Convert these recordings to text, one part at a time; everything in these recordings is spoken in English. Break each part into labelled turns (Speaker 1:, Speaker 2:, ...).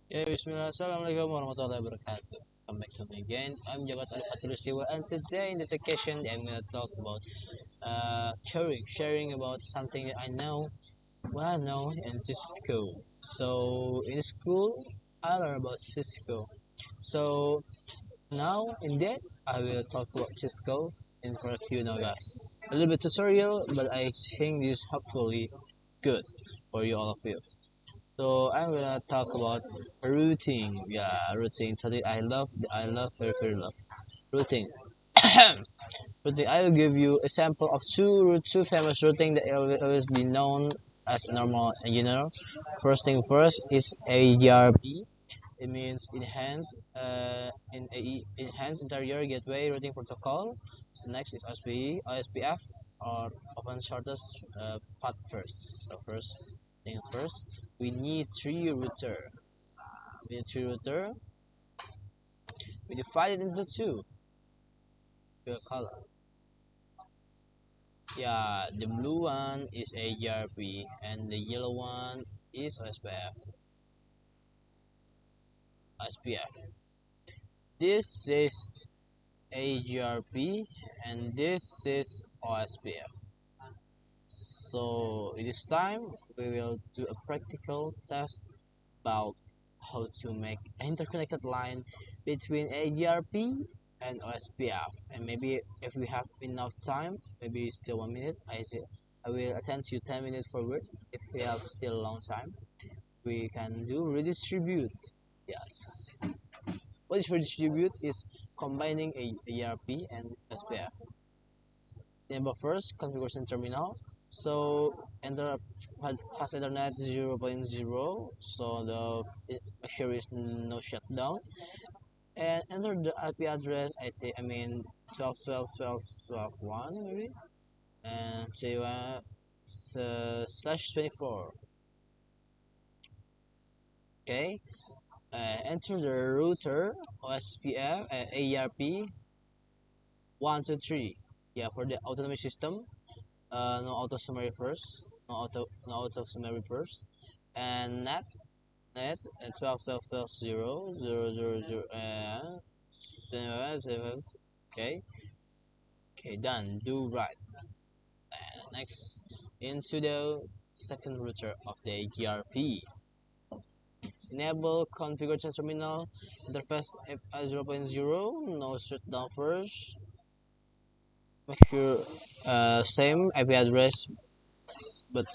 Speaker 1: Ya, bismillah. Assalamualaikum warahmatullahi wabarakatuh. Come back to me again. I'm Jagat Alifatulistiwa, and today in this occasion, I'm going to talk about sharing about something that I know, what I know in Cisco. So, in school, I learned about Cisco. So, now in that, I will talk about Cisco in for a few now, guys. A little bit tutorial, but I think this is hopefully good for you all of you. So I'm gonna talk about routing. Yeah, routing. Something very love routing. Routing. I will give you a sample of two famous routing that will always be known as normal and general. First thing first is EIGRP. It means enhanced interior gateway routing protocol. So next is OSPF or open shortest path first. So first, we need three router. We need three router. We divide it into two. Color. Yeah, the blue one is EIGRP and the yellow one is OSPF. This is EIGRP and this is OSPF. So this time we will do a practical test about how to make an interconnected line between EIGRP and OSPF. And maybe if we have enough time, maybe still 1 minute, I will attend to 10 minutes forward. If we have still a long time, we can do redistribute. Yes. What is redistribute is combining EIGRP and OSPF. Enable first configuration terminal. So enter fast Ethernet 0.0, so make sure it's no shutdown, and enter the IP address. I mean 12.12.12.1 maybe, and say /24. Okay, enter the router OSPF EIGRP 123. Yeah, for the autonomic system. No auto summary first, no auto summary first, and net 12.12.12.0.0.0.0 and 7. Okay, done. Do right. And next, into the second router of the EIGRP. Enable configuration terminal interface F 0.0. No shutdown first. Make sure same IP address, but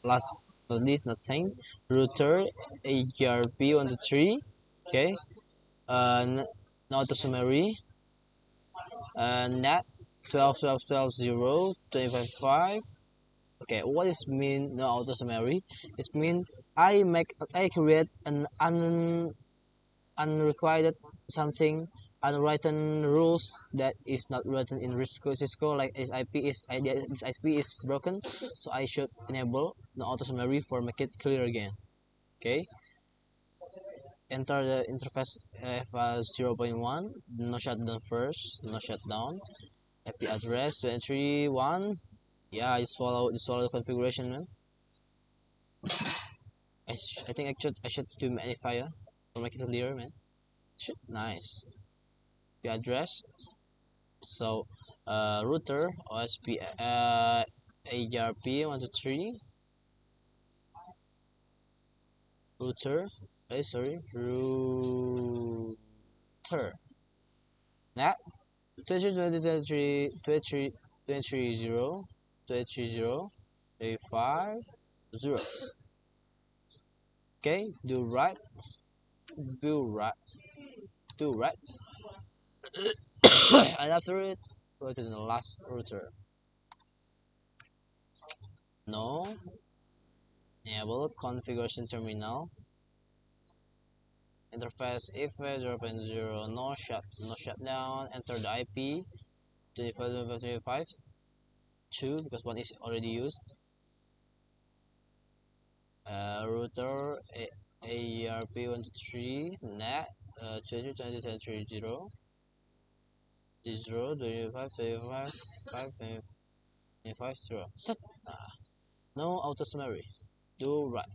Speaker 1: last not this not same router EIGRP 123. Okay, not the summary, net 12.12.12.0.25.5. Okay, what is mean no auto summary? It means I create an unrequired something unwritten rules that is not written in Cisco, like this IP is broken, so I should enable the auto summary for make it clear again. Okay, enter the interface F 0.1, no shutdown first, no shutdown. IP address 231. Yeah, just follow the configuration, man. I think I should do magnifier to make it clearer, man. Shit, nice. The address. So router OSP EIGRP 123 router. Router. Net 23 350. Okay, do right, do right, do right. And after it, go to the last router. No, enable configuration terminal. Interface if 0.0, no shutdown. Enter the IP 25.25.2 because one is already used. Router EIGRP 123 net 20.20.30 0 25.25.5.25 set. No auto summary. Do right.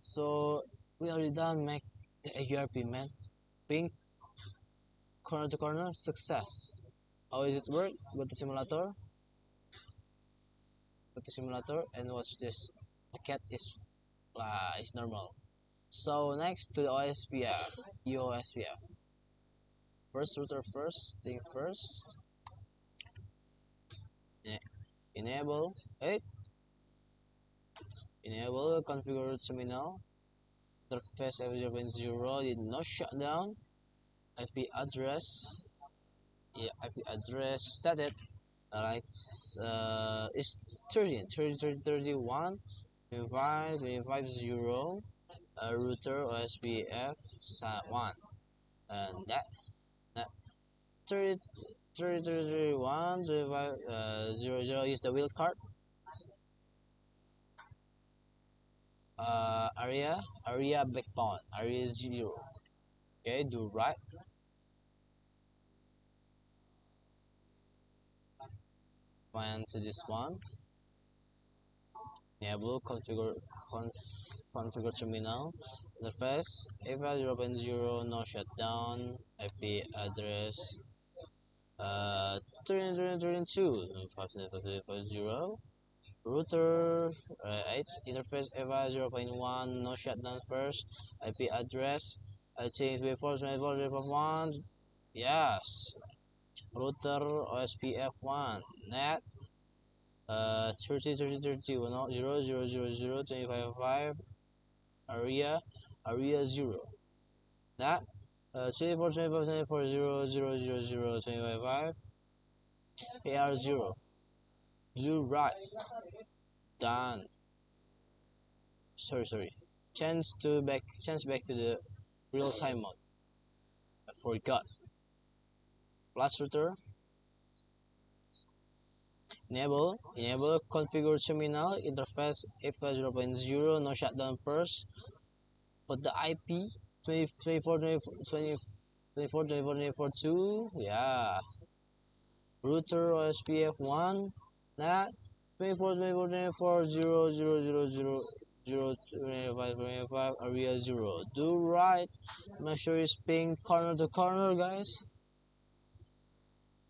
Speaker 1: So we already done make EIGRP, man. Ping corner to corner, success. How does it work? Go to simulator. Go to simulator and watch this. The cat is normal. So next to the OSPF, EOSPF. First router first thing first. Enable it. Enable configure terminal. Interface F0.0 did not shut down. IP address. Yeah, IP address stated like it's 13 31 25 25 0 router OSPF 1 and that 30 30 31 25 0 is the wheel card area backbone area 0. Okay, do right. Find to this one. Enable configure terminal interface AVA 0.0 no shutdown IP address 302 5.0 router H interface AVA 0.1 no shutdown first IP address I think 24.24.1 yes router OSPF 1 net 30 30 30 1 0 0 0 0 25 5 area 0 that 24 24 24 0 0 0 0 25 5 AR 0 blue right done sorry change back to the real time mode I forgot plus router enable configure terminal interface if 0.0 no shutdown first put the IP 20 24 20 24 24 24 2 yeah router OSPF 1 NAT 24 24 24 0 0 0 0 0 25 25 area 0 do right make sure it's ping corner to corner guys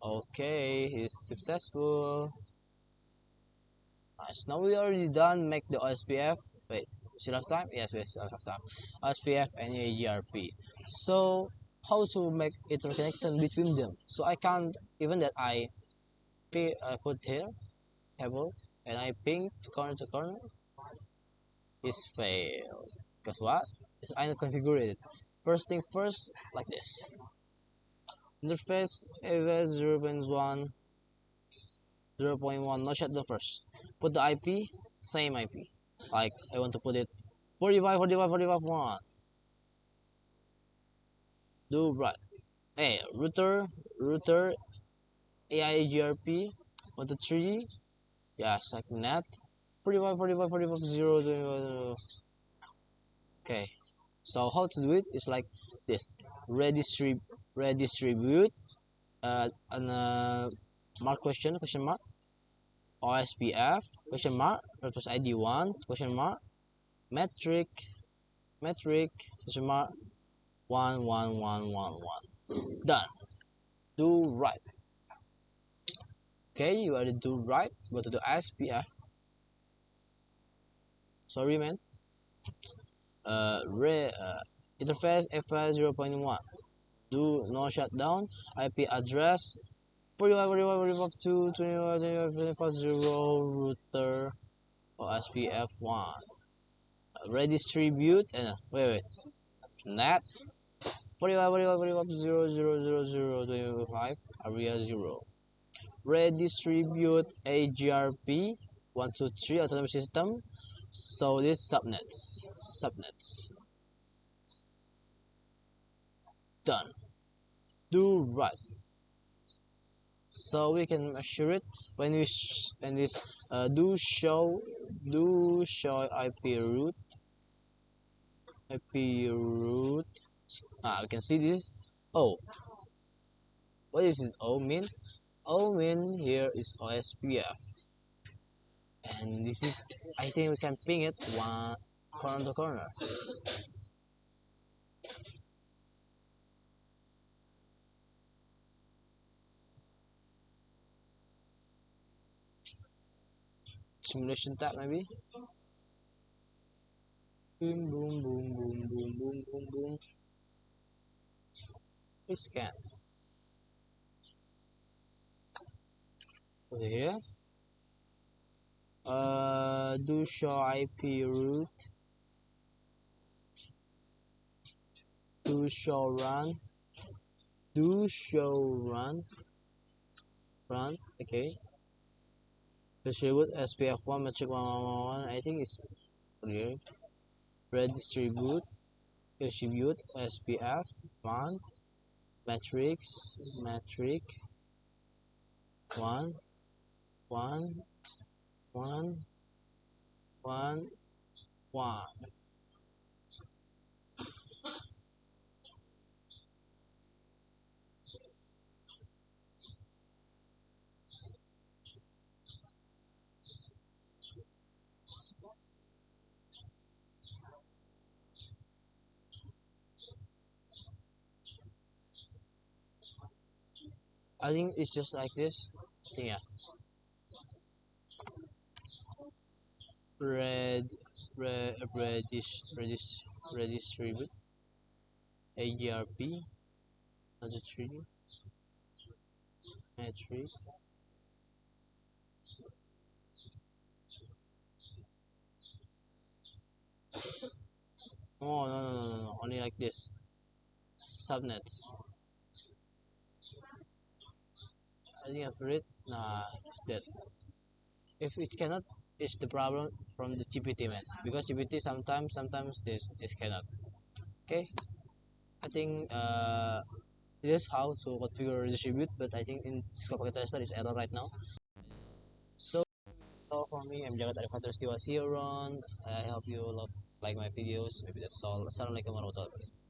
Speaker 1: okay it's successful nice now we already done make the OSPF wait still have time yes we still have time OSPF and EIGRP so how to make interconnection between them so I can't even that I put here table and I ping corner to corner is failed because what is I not configured it first thing first like this interface AWS 0.1 0.1 not shut the first put the IP same IP like I want to put it 45 45 45 1 do right hey router EIGRP 1 to 3 yes like net 45 45 45 0 0 okay so how to do it is like this redistribute and mark question mark OSPF question mark purpose ID 1 question mark metric question mark 1 1 1 1 1 done do right okay you already do right go to the SPF sorry man interface F5 0.1 do no shutdown IP address 45 45 45 2 25 25 25 0 router OSPF 1 redistribute and wait net 45 45 45 0 0 0 0 25 area 0 redistribute EIGRP 1 2 3 autonomous system so this subnets done do right so we can measure it when we do show IP route we can see this oh what is it O mean O mean here is OSPF and this is I think we can ping it one corner to corner simulation tab maybe. Boom, boom, boom, boom, boom, boom, boom, boom. Please scan. Over here. Do show IP route. Do show run. Do show run. Okay. Distribute SPF1 metric 111. I think it's clear. Redistribute. Distribute SPF1 metric 1 1 1 1 1. I think it's just like this. Yeah. Red, redistribute EIGRP metric. Oh no, only like this. Subnet. I think I've read. Nah, it's dead. If it cannot, it's the problem from the GPT man. Because GPT sometimes this cannot. Okay. I think this is how to configure redistribute, but I think in Cisco tester is error right now. So for me, I'm Jagat Arifat Rustiwa. See you around. I hope you like my videos. Maybe that's all. Assalamualaikum warahmatullahi wabarakatuh.